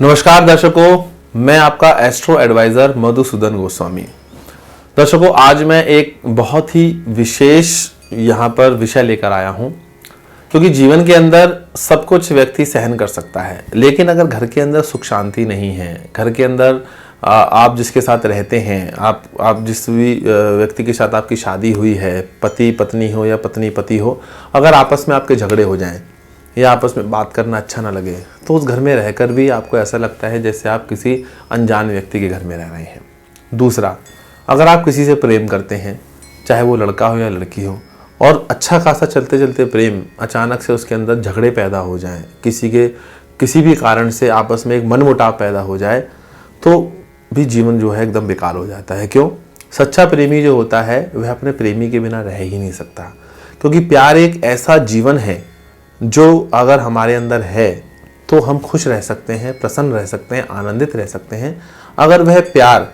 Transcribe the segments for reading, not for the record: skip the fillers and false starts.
नमस्कार दर्शकों, मैं आपका एस्ट्रो एडवाइजर मधुसूदन गोस्वामी। दर्शकों, आज मैं एक बहुत ही विशेष यहाँ पर विषय लेकर आया हूँ, क्योंकि जीवन के अंदर सब कुछ व्यक्ति सहन कर सकता है, लेकिन अगर घर के अंदर सुख शांति नहीं है, घर के अंदर आप जिसके साथ रहते हैं, आप जिस भी व्यक्ति के साथ आपकी शादी हुई है, पति पत्नी हो या पत्नी पति हो, अगर आपस में आपके झगड़े हो जाएं या आपस में बात करना अच्छा ना लगे, तो उस घर में रहकर भी आपको ऐसा लगता है जैसे आप किसी अनजान व्यक्ति के घर में रह रहे हैं। दूसरा, अगर आप किसी से प्रेम करते हैं, चाहे वो लड़का हो या लड़की हो, और अच्छा खासा चलते चलते प्रेम अचानक से उसके अंदर झगड़े पैदा हो जाएं, किसी भी कारण से आपस में एक मनमुटाव पैदा हो जाए, तो भी जीवन जो है एकदम बेकार हो जाता है। क्यों? सच्चा प्रेमी जो होता है वह अपने प्रेमी के बिना रह ही नहीं सकता, क्योंकि प्यार एक ऐसा जीवन है जो अगर हमारे अंदर है तो हम खुश रह सकते हैं, प्रसन्न रह सकते हैं, आनंदित रह सकते हैं। अगर वह प्यार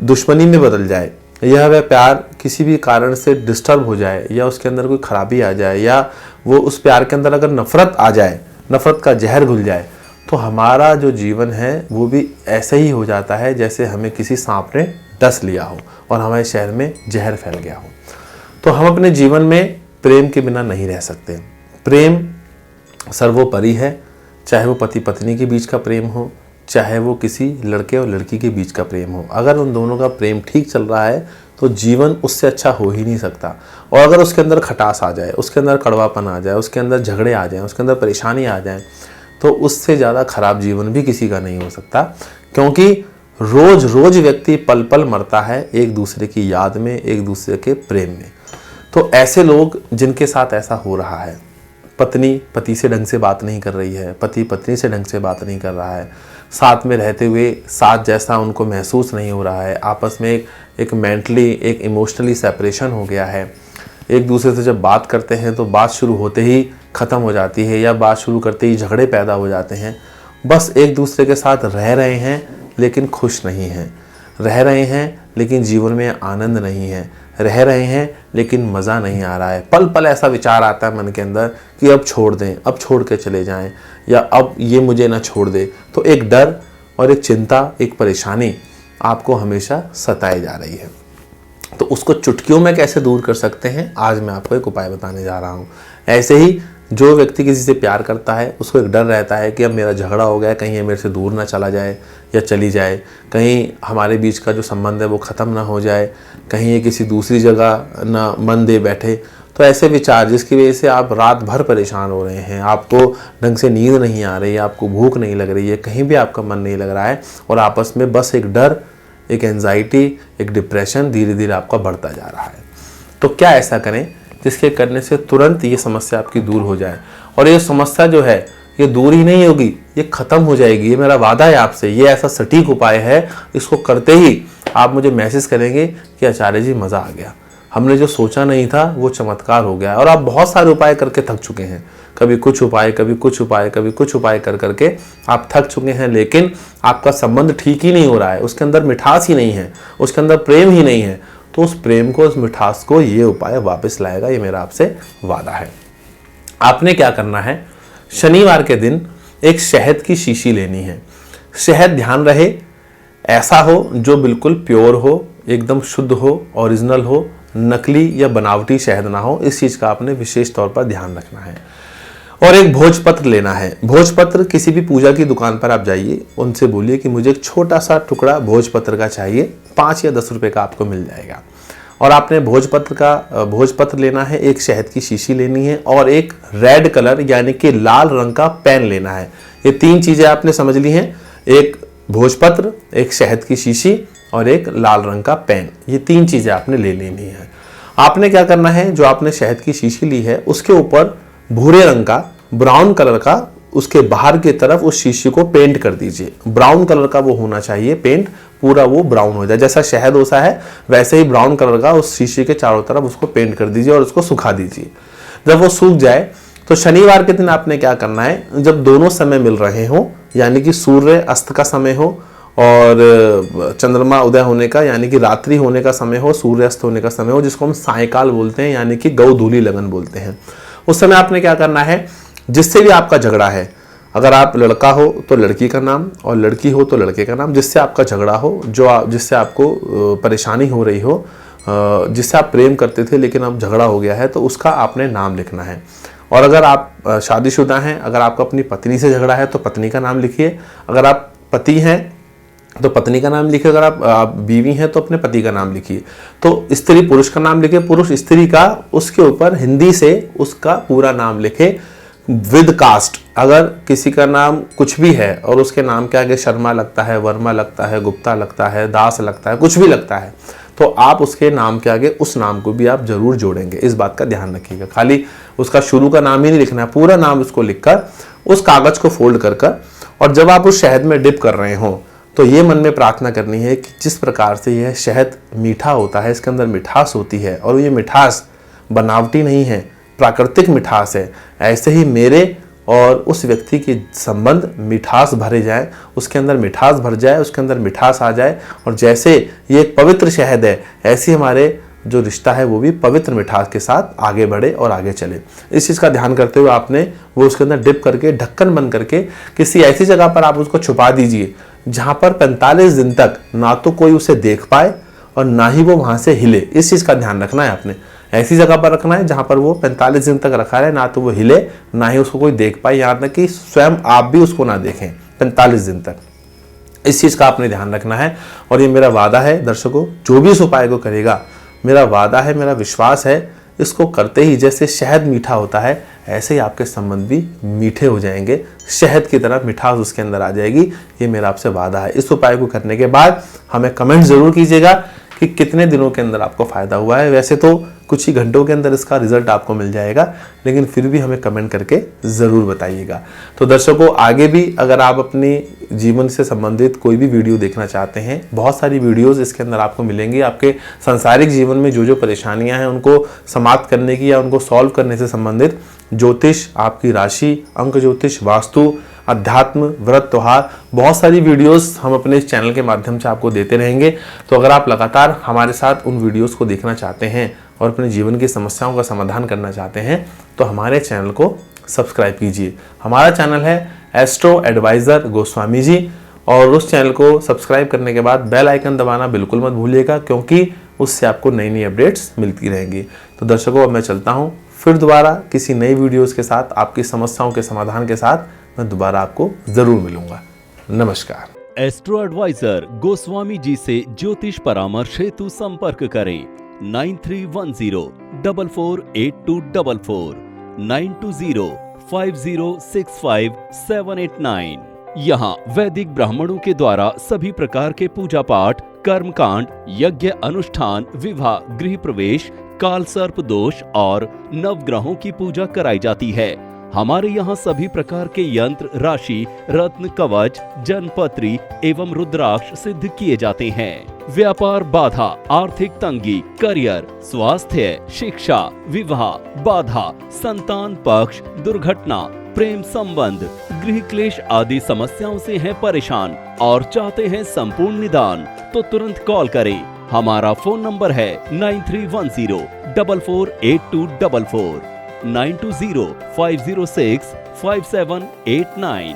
दुश्मनी में बदल जाए या वह प्यार किसी भी कारण से डिस्टर्ब हो जाए या उसके अंदर कोई खराबी आ जाए या वो उस प्यार के अंदर अगर नफरत आ जाए, नफरत का जहर घुल जाए, तो हमारा जो जीवन है वो भी ऐसे ही हो जाता है जैसे हमें किसी सांप ने डस लिया हो और हमारे शहर में जहर फैल गया हो। तो हम अपने जीवन में प्रेम के बिना नहीं रह सकते। प्रेम सर्वोपरि है, चाहे वो पति पत्नी के बीच का प्रेम हो, चाहे वो किसी लड़के और लड़की के बीच का प्रेम हो। अगर उन दोनों का प्रेम ठीक चल रहा है तो जीवन उससे अच्छा हो ही नहीं सकता। और अगर उसके अंदर खटास आ जाए, उसके अंदर कड़वापन आ जाए, उसके अंदर झगड़े आ जाए, उसके अंदर परेशानी आ जाए, तो उससे ज़्यादा खराब जीवन भी किसी का नहीं हो सकता। क्योंकि रोज रोज व्यक्ति पल पल मरता है एक दूसरे की याद में, एक दूसरे के प्रेम में। तो ऐसे लोग जिनके साथ ऐसा हो रहा है, पत्नी पति से ढंग से बात नहीं कर रही है, पति पत्नी से ढंग से बात नहीं कर रहा है, साथ में रहते हुए साथ जैसा उनको महसूस नहीं हो रहा है, आपस में एक मेंटली एक इमोशनली सेपरेशन हो गया है, एक दूसरे से जब बात करते हैं तो बात शुरू होते ही ख़त्म हो जाती है या बात शुरू करते ही झगड़े पैदा हो जाते हैं। बस एक दूसरे के साथ रह रहे हैं लेकिन खुश नहीं हैं, रह रहे हैं लेकिन जीवन में आनंद नहीं है, रह रहे हैं लेकिन मज़ा नहीं आ रहा है। पल पल ऐसा विचार आता है मन के अंदर कि अब छोड़ दें, अब छोड़ के चले जाएं, या अब ये मुझे ना छोड़ दे। तो एक डर और एक चिंता, एक परेशानी आपको हमेशा सताए जा रही है। तो उसको चुटकियों में कैसे दूर कर सकते हैं, आज मैं आपको एक उपाय बताने जा रहा हूँ। ऐसे ही जो व्यक्ति किसी से प्यार करता है उसको एक डर रहता है कि अब मेरा झगड़ा हो गया, कहीं ये मेरे से दूर ना चला जाए या चली जाए, कहीं हमारे बीच का जो संबंध है वो ख़त्म ना हो जाए, कहीं ये किसी दूसरी जगह ना मन दे बैठे। तो ऐसे विचार जिसकी वजह से आप रात भर परेशान हो रहे हैं, आपको ढंग से नींद नहीं आ रही है, आपको भूख नहीं लग रही है, कहीं भी आपका मन नहीं लग रहा है, और आपस में बस एक डर, एक एंजाइटी, एक डिप्रेशन धीरे धीरे आपका बढ़ता जा रहा है। तो क्या ऐसा करें जिसके करने से तुरंत ये समस्या आपकी दूर हो जाए, और ये समस्या जो है ये दूर ही नहीं होगी, ये ख़त्म हो जाएगी। ये मेरा वादा है आपसे, ये ऐसा सटीक उपाय है, इसको करते ही आप मुझे मैसेज करेंगे कि आचार्य जी मज़ा आ गया, हमने जो सोचा नहीं था वो चमत्कार हो गया। और आप बहुत सारे उपाय करके थक चुके हैं, कभी कुछ उपाय, कभी कुछ उपाय, कभी कुछ उपाय कर करके आप थक चुके हैं, लेकिन आपका संबंध ठीक ही नहीं हो रहा है, उसके अंदर मिठास ही नहीं है, उसके अंदर प्रेम ही नहीं है। तो उस प्रेम को, उस मिठास को ये उपाय वापस लाएगा, ये मेरा आपसे वादा है। आपने क्या करना है, शनिवार के दिन एक शहद की शीशी लेनी है। शहद, ध्यान रहे, ऐसा हो जो बिल्कुल प्योर हो, एकदम शुद्ध हो, ओरिजिनल हो, नकली या बनावटी शहद ना हो। इस चीज़ का आपने विशेष तौर पर ध्यान रखना है। और एक भोजपत्र लेना है। भोजपत्र, किसी भी पूजा की दुकान पर आप जाइए, उनसे बोलिए कि मुझे एक छोटा सा टुकड़ा भोजपत्र का चाहिए, 5 या 10 रुपए का आपको मिल जाएगा। और आपने भोजपत्र लेना है, एक शहद की शीशी लेनी है, और एक रेड कलर यानी कि लाल रंग का पेन लेना है। ये 3 चीज़ें आपने समझ ली हैं, एक भोजपत्र, एक शहद की शीशी और एक लाल रंग का पेन। ये 3 चीज़ें आपने ले लेनी है। आपने क्या करना है, जो आपने शहद की शीशी ली है उसके ऊपर भूरे रंग का, ब्राउन कलर का, उसके बाहर की तरफ उस शीशी को पेंट कर दीजिए। ब्राउन कलर का वो होना चाहिए पेंट, पूरा वो ब्राउन हो जाए, जैसा शहद होता है वैसे ही ब्राउन कलर का उस शीशी के चारों तरफ उसको पेंट कर दीजिए और उसको सुखा दीजिए। जब वो सूख जाए तो शनिवार के दिन आपने क्या करना है, जब दोनों समय मिल रहे हो, यानी कि सूर्य अस्त का समय हो और चंद्रमा उदय होने का यानी कि रात्रि होने का समय हो, सूर्यास्त होने का समय हो, जिसको हम सायकाल बोलते हैं यानी कि गौ धूली लगन बोलते हैं, उस समय आपने क्या करना है, जिससे भी आपका झगड़ा है, अगर आप लड़का हो तो लड़की का नाम, और लड़की हो तो लड़के का नाम। जिससे आपका झगड़ा हो, जिससे आपको परेशानी हो रही हो, जिससे आप प्रेम करते थे लेकिन अब झगड़ा हो गया है, तो उसका आपने नाम लिखना है। और अगर आप शादीशुदा हैं, अगर आपका अपनी पत्नी से झगड़ा है तो पत्नी का नाम लिखिए। अगर आप पति हैं तो पत्नी का नाम लिखिए। अगर आप बीवी हैं तो अपने पति का नाम लिखिए। तो स्त्री पुरुष का नाम लिखे, पुरुष स्त्री का, उसके ऊपर हिंदी से उसका पूरा नाम लिखे विद कास्ट। अगर किसी का नाम कुछ भी है और उसके नाम के आगे शर्मा लगता है, वर्मा लगता है, गुप्ता लगता है, दास लगता है, कुछ भी लगता है, तो आप उसके नाम के आगे उस नाम को भी आप जरूर जोड़ेंगे। इस बात का ध्यान रखिएगा। खाली उसका शुरू का नाम ही नहीं लिखना है, पूरा नाम उसको लिखकर उस कागज को फोल्ड कर और जब आप उस शहद में डिप कर रहे हो तो ये मन में प्रार्थना करनी है कि जिस प्रकार से यह शहद मीठा होता है, इसके अंदर मिठास होती है और ये मिठास बनावटी नहीं है, प्राकृतिक मिठास है, ऐसे ही मेरे और उस व्यक्ति के संबंध मिठास भरे जाए, उसके अंदर मिठास भर जाए, उसके अंदर मिठास आ जाए। और जैसे ये एक पवित्र शहद है, ऐसे हमारे जो रिश्ता है वो भी पवित्र मिठास के साथ आगे बढ़े और आगे चले। इस चीज़ का ध्यान करते हुए आपने वो उसके अंदर डिप करके ढक्कन बंद करके किसी ऐसी जगह पर आप उसको छुपा दीजिए जहाँ पर 45 दिन तक ना तो कोई उसे देख पाए और ना ही वो वहाँ से हिले। इस चीज़ का ध्यान रखना है आपने। ऐसी जगह पर रखना है जहाँ पर वो 45 दिन तक रखा रहे, ना तो वो हिले ना ही उसको कोई देख पाए, यहाँ तक कि स्वयं आप भी उसको ना देखें 45 दिन तक। इस चीज़ का आपने ध्यान रखना है। और ये मेरा वादा है दर्शकों, जो भी इस उपाय को करेगा, मेरा वादा है, मेरा विश्वास है, इसको करते ही जैसे शहद मीठा होता है ऐसे ही आपके संबंध भी मीठे हो जाएंगे, शहद की तरह मिठास उसके अंदर आ जाएगी। ये मेरा आपसे वादा है। इस उपाय को करने के बाद हमें कमेंट जरूर कीजिएगा कि कितने दिनों के अंदर आपको फायदा हुआ है। वैसे तो कुछ ही घंटों के अंदर इसका रिजल्ट आपको मिल जाएगा, लेकिन फिर भी हमें कमेंट करके ज़रूर बताइएगा। तो दर्शकों, आगे भी अगर आप अपनी जीवन से संबंधित कोई भी वीडियो देखना चाहते हैं, बहुत सारी वीडियोस इसके अंदर आपको मिलेंगी। आपके सांसारिक जीवन में जो जो परेशानियां हैं उनको समाप्त करने की या उनको सॉल्व करने से संबंधित ज्योतिष, आपकी राशि, अंक ज्योतिष, वास्तु, अध्यात्म, व्रत, त्योहार, बहुत सारी वीडियोस हम अपने इस चैनल के माध्यम से आपको देते रहेंगे। तो अगर आप लगातार हमारे साथ उन वीडियोस को देखना चाहते हैं और अपने जीवन की समस्याओं का समाधान करना चाहते हैं तो हमारे चैनल को सब्सक्राइब कीजिए। हमारा चैनल है एस्ट्रो एडवाइज़र गोस्वामी जी, और उस चैनल को सब्सक्राइब करने के बाद बेल आइकन दबाना बिल्कुल मत भूलिएगा, क्योंकि उससे आपको नई नई अपडेट्स मिलती रहेंगी। तो दर्शकों, अब मैं चलता हूँ, फिर दोबारा किसी नई वीडियोज़ के साथ, आपकी समस्याओं के समाधान के साथ मैं दोबारा आपको ज़रूर मिलूंगा। नमस्कार। एस्ट्रो एडवाइजर गोस्वामी जी से ज्योतिष परामर्श हेतु संपर्क करें 9310448244 9205065789। यहाँ वैदिक ब्राह्मणों के द्वारा सभी प्रकार के पूजा पाठ, कर्मकांड, यज्ञ अनुष्ठान, विवाह, गृह प्रवेश, काल सर्प दोष और नवग्रहों की पूजा कराई जाती है। हमारे यहाँ सभी प्रकार के यंत्र, राशि, रत्न, कवच, जनपत्री एवं रुद्राक्ष सिद्ध किए जाते हैं। व्यापार बाधा, आर्थिक तंगी, करियर, स्वास्थ्य, शिक्षा, विवाह बाधा, संतान पक्ष, दुर्घटना, प्रेम संबंध, गृह क्लेश आदि समस्याओं से हैं परेशान और चाहते हैं संपूर्ण निदान, तो तुरंत कॉल करें। हमारा फोन नंबर है 9310448244 9205065789।